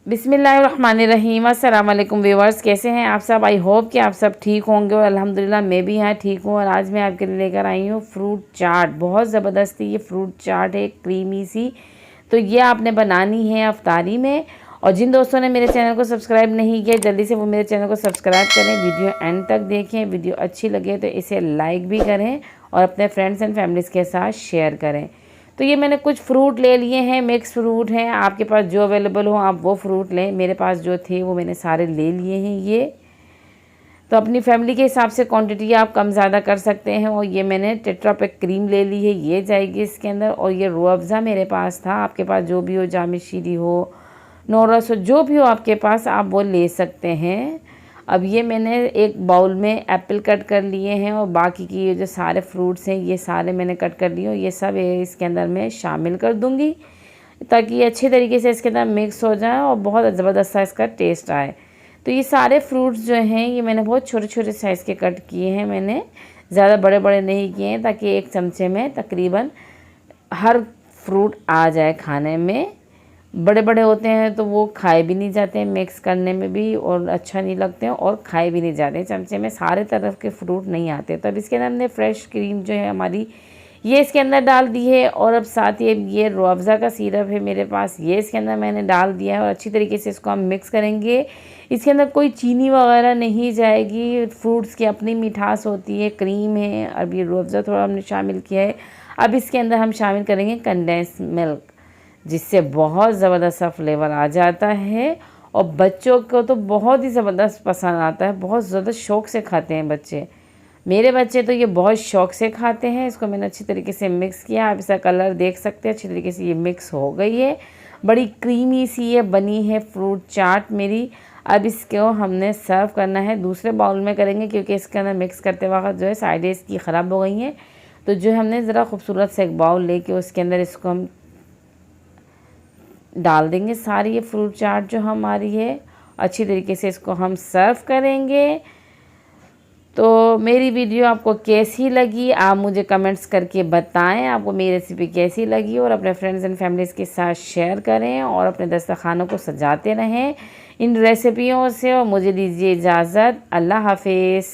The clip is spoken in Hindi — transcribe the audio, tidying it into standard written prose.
बिस्मिल्लाहिर्रहमानिर्रहीम। अस्सलाम वालेकुम व्यूअर्स, कैसे हैं आप सब। आई होप कि आप सब ठीक होंगे और अल्हम्दुलिल्लाह मैं भी यहाँ ठीक हूँ। और आज मैं आपके लिए लेकर आई हूँ फ्रूट चाट। बहुत ज़बरदस्त ये फ्रूट चाट है, क्रीमी सी। तो ये आपने बनानी है अफ्तारी में। और जिन दोस्तों ने मेरे चैनल को सब्सक्राइब नहीं किया, जल्दी से वो मेरे चैनल को सब्सक्राइब करें, वीडियो एंड तक देखें। वीडियो अच्छी लगे तो इसे लाइक भी करें और अपने फ्रेंड्स एंड फैमिलीज़ के साथ शेयर करें। तो ये मैंने कुछ फ्रूट ले लिए हैं, मिक्स फ्रूट हैं। आपके पास जो अवेलेबल हो आप वो फ्रूट लें। मेरे पास जो थे वो मैंने सारे ले लिए हैं। ये तो अपनी फैमिली के हिसाब से क्वांटिटी आप कम ज़्यादा कर सकते हैं। और ये मैंने टेट्रा पैक क्रीम ले ली है, ये जाएगी इसके अंदर। और ये रूह अफ़ज़ा मेरे पास था, आपके पास जो भी हो, जाम शीरी हो, नोरस हो, जो भी हो आपके पास आप वो ले सकते हैं। अब ये मैंने एक बाउल में एप्पल कट कर लिए हैं और बाकी की ये जो सारे फ्रूट्स हैं ये सारे मैंने कट कर लिए। ये सब इसके अंदर मैं शामिल कर दूंगी ताकि ये अच्छे तरीके से इसके अंदर मिक्स हो जाए और बहुत ज़बरदस्त सा इसका टेस्ट आए। तो ये सारे फ्रूट्स जो हैं ये मैंने बहुत छोटे छोटे साइज़ के कट किए हैं, मैंने ज़्यादा बड़े बड़े नहीं किए हैं, ताकि एक चमचे में तकरीबन हर फ्रूट आ जाए खाने में। बड़े बड़े होते हैं तो वो खाए भी नहीं जाते हैं मिक्स करने में भी, और अच्छा नहीं लगते हैं और खाए भी नहीं जाते हैं। चमचे में सारे तरफ के फ्रूट नहीं आते। तो अब इसके अंदर हमने फ्रेश क्रीम जो है हमारी ये इसके अंदर डाल दी है। और अब साथ ही ये रूह अफ़ज़ा का सिरप है मेरे पास, ये इसके अंदर मैंने डाल दिया है और अच्छी तरीके से इसको हम मिक्स करेंगे। इसके अंदर कोई चीनी वगैरह नहीं जाएगी, फ्रूट्स की अपनी मिठास होती है, क्रीम है। अब ये रूह अफ़ज़ा थोड़ा हमने शामिल किया है। अब इसके अंदर हम शामिल करेंगे कंडेंस मिल्क, जिससे बहुत ज़बरदस्त सा फ्लेवर आ जाता है और बच्चों को तो बहुत ही ज़बरदस्त पसंद आता है। बहुत ज़्यादा शौक़ से खाते हैं बच्चे, मेरे बच्चे तो ये बहुत शौक़ से खाते हैं। इसको मैंने अच्छी तरीके से मिक्स किया, आप इसका कलर देख सकते हैं, अच्छी तरीके से ये मिक्स हो गई है। बड़ी क्रीमी सी ये बनी है फ्रूट चाट मेरी। अब इसको हमने सर्व करना है, दूसरे बाउल में करेंगे क्योंकि इसके अंदर मिक्स करते वक्त जो है साइडें इसकी ख़राब हो गई हैं। तो जो हमने ज़रा खूबसूरत से एक बाउल लेके उसके अंदर इसको हम डाल देंगे सारी ये फ्रूट चाट जो हमारी है। अच्छी तरीके से इसको हम सर्व करेंगे। तो मेरी वीडियो आपको कैसी लगी आप मुझे कमेंट्स करके बताएं, आपको मेरी रेसिपी कैसी लगी। और अपने फ्रेंड्स एंड फैमिलीज़ के साथ शेयर करें और अपने दस्तरखानों को सजाते रहें इन रेसिपियों से। और मुझे दीजिए इजाज़त, अल्लाह हाफिज़।